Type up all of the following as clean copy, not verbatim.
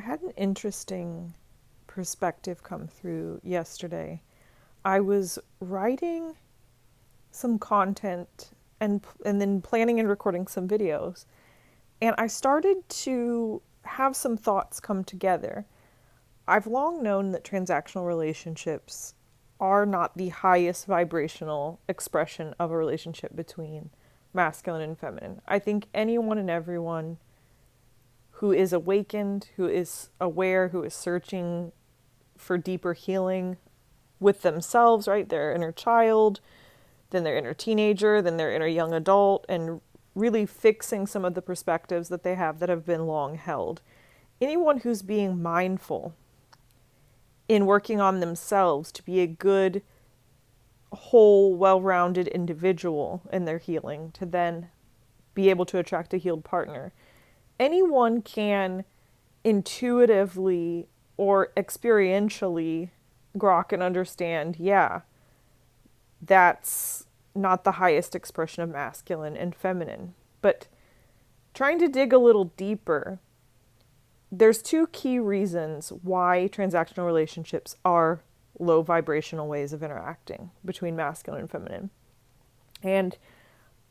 had an interesting perspective come through yesterday. I was writing some content and then planning and recording some videos, and I started to have some thoughts come together. I've long known that transactional relationships are not the highest vibrational expression of a relationship between masculine and feminine. I think anyone and everyone who is awakened, who is aware, who is searching for deeper healing with themselves, right? Their inner child, then their inner teenager, then their inner young adult, and really fixing some of the perspectives that they have that have been long held. Anyone who's being mindful in working on themselves to be a good, whole, well-rounded individual in their healing, to then be able to attract a healed partner. Anyone can intuitively or experientially grok and understand, yeah, that's not the highest expression of masculine and feminine. But trying to dig a little deeper, there's two key reasons why transactional relationships are low vibrational ways of interacting between masculine and feminine. And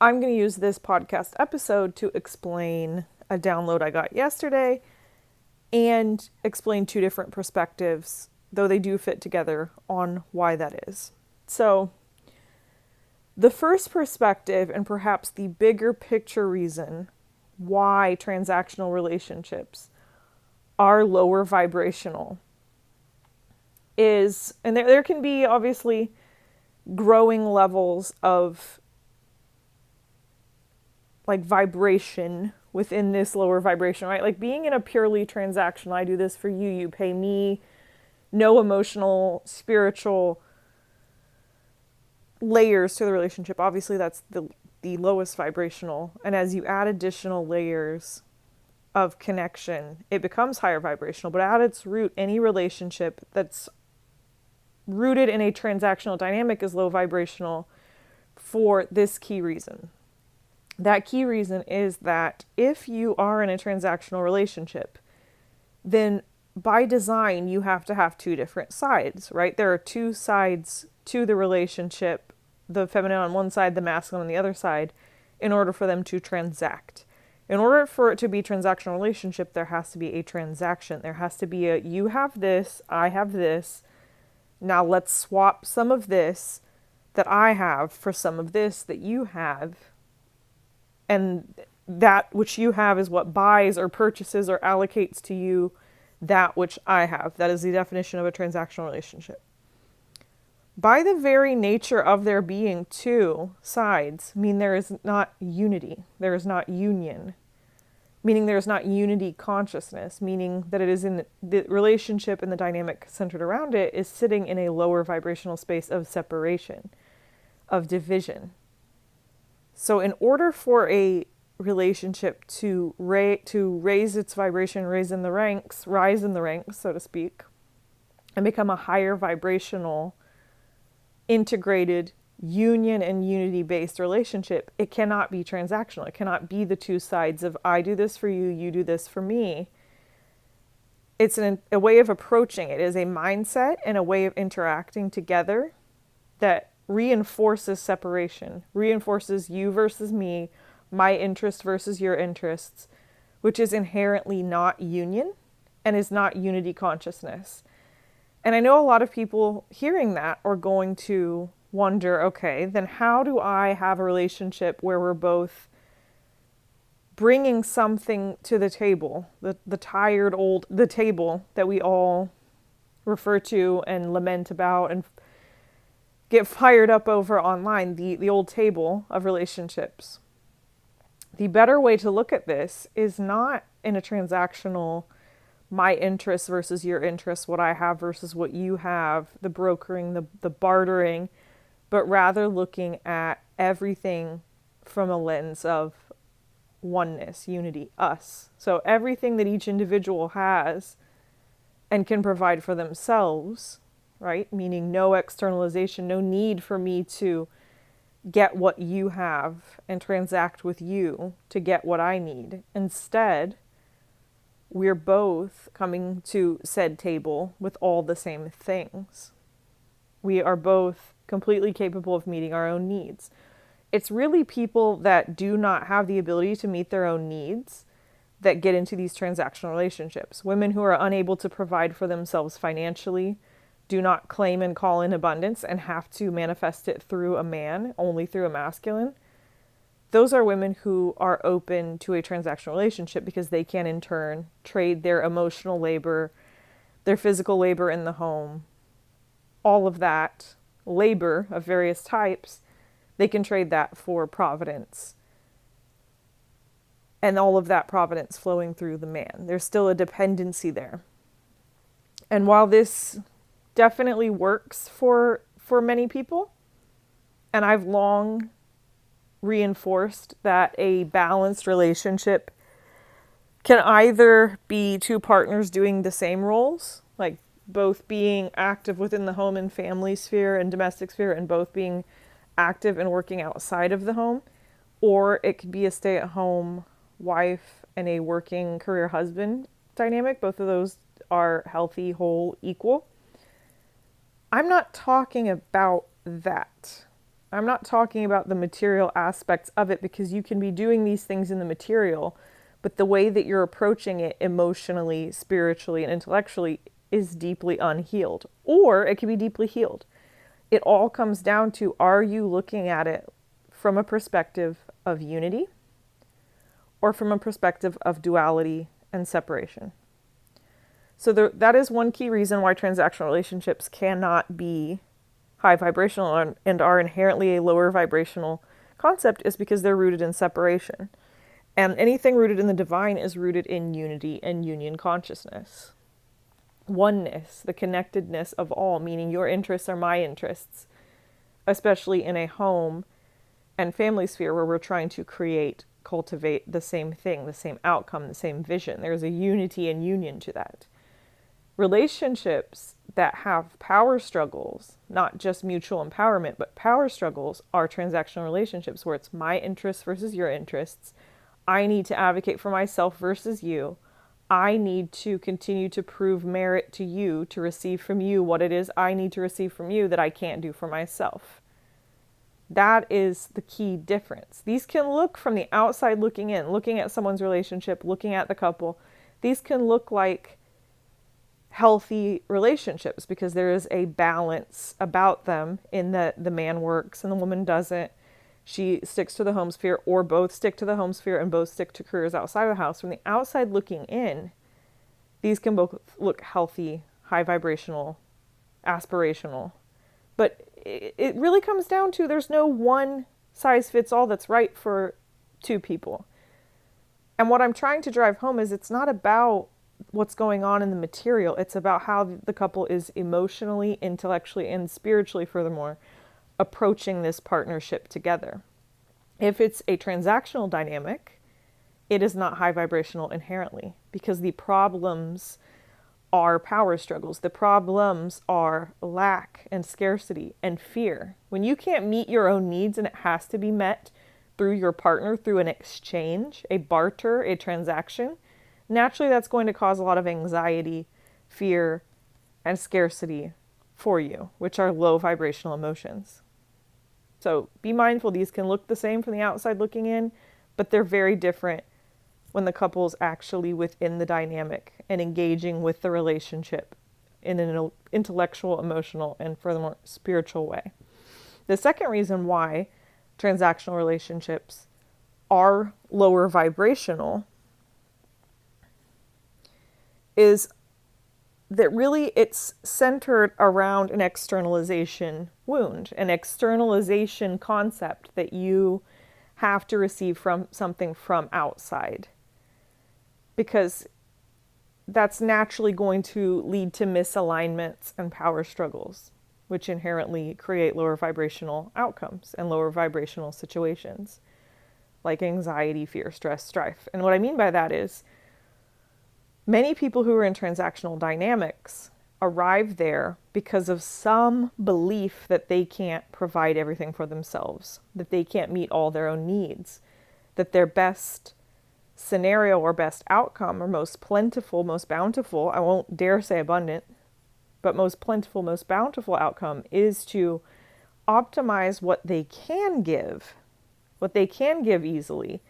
I'm going to use this podcast episode to explain a download I got yesterday and explain two different perspectives, though they do fit together, on why that is. So, the first perspective, and perhaps the bigger picture reason why transactional relationships are lower vibrational, is, and there can be obviously growing levels of like vibration within this lower vibration, right? Like being in a purely transactional, I do this for you, you pay me, no emotional, spiritual layers to the relationship. Obviously that's the lowest vibrational. And as you add additional layers of connection, it becomes higher vibrational. But at its root, any relationship that's rooted in a transactional dynamic is low vibrational for this key reason. That key reason is that if you are in a transactional relationship, then by design, you have to have two different sides, right? There are two sides to the relationship, the feminine on one side, the masculine on the other side, in order for them to transact. In order for it to be a transactional relationship, there has to be a transaction. There has to be a, you have this, I have this. Now let's swap some of this that I have for some of this that you have. And that which you have is what buys or purchases or allocates to you that which I have. That is the definition of a transactional relationship. By the very nature of there being two sides, mean there is not unity. There is not union. Meaning there is not unity consciousness. Meaning that it is in the relationship and the dynamic centered around it is sitting in a lower vibrational space of separation, of division. So in order for a relationship to raise its vibration, rise in the ranks, so to speak, and become a higher vibrational, integrated, union and unity-based relationship, it cannot be transactional. It cannot be the two sides of I do this for you, you do this for me. It's a way of approaching it. It is a mindset and a way of interacting together that reinforces separation, reinforces you versus me, my interest versus your interests, which is inherently not union and is not unity consciousness. And I know a lot of people hearing that are going to wonder, okay, then how do I have a relationship where we're both bringing something to the table, the table that we all refer to and lament about and get fired up over online, the old table of relationships. The better way to look at this is not in a transactional, my interests versus your interests, what I have versus what you have, the brokering, the bartering, but rather looking at everything from a lens of oneness, unity, us. So everything that each individual has and can provide for themselves, right? Meaning no externalization, no need for me to get what you have and transact with you to get what I need. Instead, we're both coming to said table with all the same things. We are both completely capable of meeting our own needs. It's really people that do not have the ability to meet their own needs that get into these transactional relationships. Women who are unable to provide for themselves financially, do not claim and call in abundance and have to manifest it through a man, only through a masculine. Those are women who are open to a transactional relationship because they can in turn trade their emotional labor, their physical labor in the home, all of that labor of various types, they can trade that for providence. And all of that providence flowing through the man. There's still a dependency there. And while this definitely works for many people, and I've long reinforced that a balanced relationship can either be two partners doing the same roles, like both being active within the home and family sphere and domestic sphere, and both being active and working outside of the home, or it could be a stay-at-home wife and a working career husband dynamic. Both of those are healthy, whole, equal. I'm not talking about that. I'm not talking about the material aspects of it, because you can be doing these things in the material, but the way that you're approaching it emotionally, spiritually, and intellectually is deeply unhealed, or it can be deeply healed. It all comes down to, are you looking at it from a perspective of unity or from a perspective of duality and separation? So that is one key reason why transactional relationships cannot be high vibrational and are inherently a lower vibrational concept, is because they're rooted in separation. And anything rooted in the divine is rooted in unity and union consciousness. Oneness, the connectedness of all, meaning your interests are my interests, especially in a home and family sphere where we're trying to cultivate the same thing, the same outcome, the same vision. There's a unity and union to that. Relationships that have power struggles, not just mutual empowerment, but power struggles, are transactional relationships where it's my interests versus your interests. I need to advocate for myself versus you. I need to continue to prove merit to you, to receive from you what it is I need to receive from you that I can't do for myself. That is the key difference. These can look from the outside looking in, looking at someone's relationship, looking at the couple. These can look like healthy relationships because there is a balance about them in that the man works and the woman doesn't. She sticks to the home sphere, or both stick to the home sphere and both stick to careers outside of the house. From the outside looking in, these can both look healthy, high vibrational, aspirational. But it really comes down to, there's no one size fits all that's right for two people. And what I'm trying to drive home is, it's not about what's going on in the material. It's about how the couple is emotionally, intellectually, and spiritually, furthermore, approaching this partnership together. If it's a transactional dynamic, it is not high vibrational inherently, because the problems are power struggles. The problems are lack and scarcity and fear. When you can't meet your own needs and it has to be met through your partner, through an exchange, a barter, a transaction, naturally that's going to cause a lot of anxiety, fear, and scarcity for you, which are low vibrational emotions. So be mindful, these can look the same from the outside looking in, but they're very different when the couple's actually within the dynamic and engaging with the relationship in an intellectual, emotional, and furthermore spiritual way. The second reason why transactional relationships are lower vibrational is that really it's centered around an externalization wound, an externalization concept that you have to receive from something from outside. Because that's naturally going to lead to misalignments and power struggles, which inherently create lower vibrational outcomes and lower vibrational situations, like anxiety, fear, stress, strife. And what I mean by that is, many people who are in transactional dynamics arrive there because of some belief that they can't provide everything for themselves, that they can't meet all their own needs, that their best scenario or best outcome or most plentiful, most bountiful, I won't dare say abundant, but most plentiful, most bountiful outcome is to optimize what they can give, easily.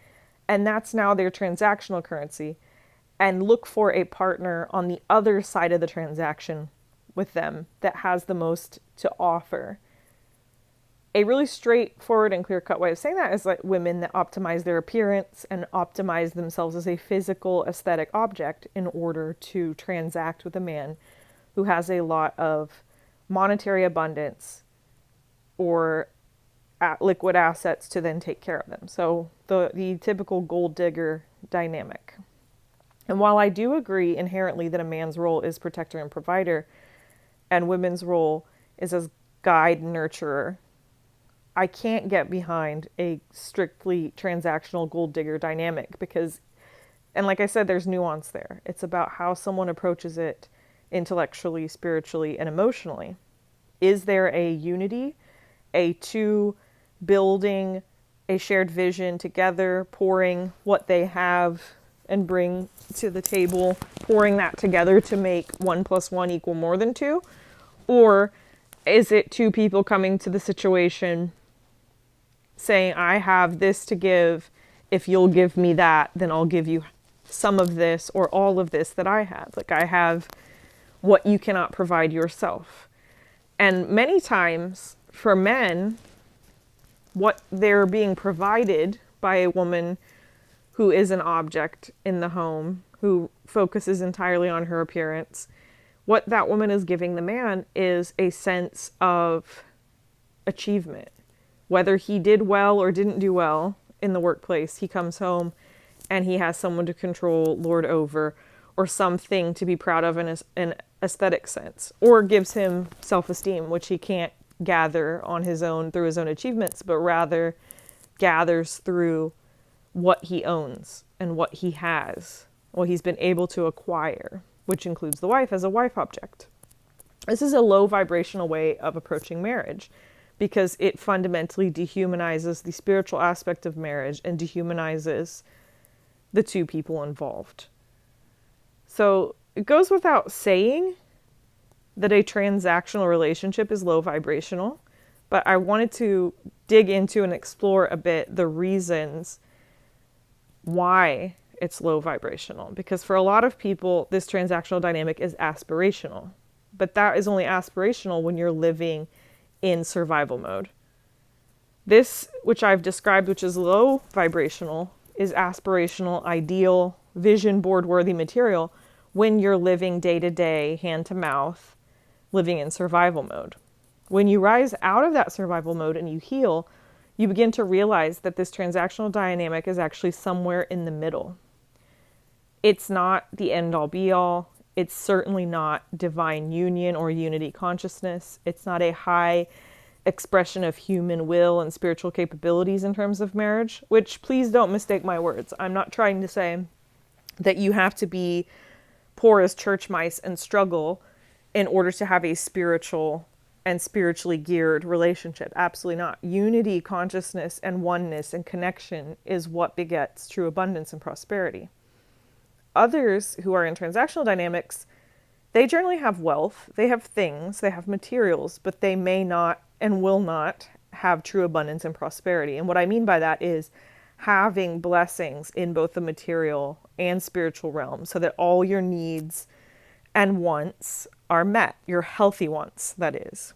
And that's now their transactional currency. And look for a partner on the other side of the transaction with them that has the most to offer. A really straightforward and clear-cut way of saying that is like women that optimize their appearance and optimize themselves as a physical aesthetic object in order to transact with a man who has a lot of monetary abundance or liquid assets to then take care of them. So the typical gold digger dynamic. And while I do agree inherently that a man's role is protector and provider, and women's role is as guide and nurturer, I can't get behind a strictly transactional gold digger dynamic because, and like I said, there's nuance there. It's about how someone approaches it intellectually, spiritually, and emotionally. Is there a unity, a two building a shared vision together, pouring what they have and bring to the table, pouring that together to make 1 + 1 equal more than 2? Or is it two people coming to the situation saying, I have this to give, if you'll give me that, then I'll give you some of this or all of this that I have. Like I have what you cannot provide yourself. And many times for men, what they're being provided by a woman who is an object in the home, who focuses entirely on her appearance, what that woman is giving the man is a sense of achievement. Whether he did well or didn't do well in the workplace, he comes home and he has someone to control, lord over, or something to be proud of in an aesthetic sense, or gives him self-esteem, which he can't gather on his own through his own achievements, but rather gathers through what he owns and what he has, what he's been able to acquire, which includes the wife as a wife object. This is a low vibrational way of approaching marriage because it fundamentally dehumanizes the spiritual aspect of marriage and dehumanizes the two people involved. So it goes without saying that a transactional relationship is low vibrational, but I wanted to dig into and explore a bit the reasons why it's low vibrational. Because for a lot of people, this transactional dynamic is aspirational, but that is only aspirational when you're living in survival mode. This, which I've described, which is low vibrational, is aspirational, ideal, vision board worthy material when you're living day to day, hand to mouth, living in survival mode. When you rise out of that survival mode and you heal, you begin to realize that this transactional dynamic is actually somewhere in the middle. It's not the end all be all. It's certainly not divine union or unity consciousness. It's not a high expression of human will and spiritual capabilities in terms of marriage, which please don't mistake my words. I'm not trying to say that you have to be poor as church mice and struggle in order to have a spiritual and spiritually geared relationship. Absolutely not. Unity, consciousness, and oneness and connection is what begets true abundance and prosperity. Others who are in transactional dynamics, they generally have wealth, they have things, they have materials, but they may not and will not have true abundance and prosperity. And what I mean by that is having blessings in both the material and spiritual realm so that all your needs and wants are met, your healthy wants, that is.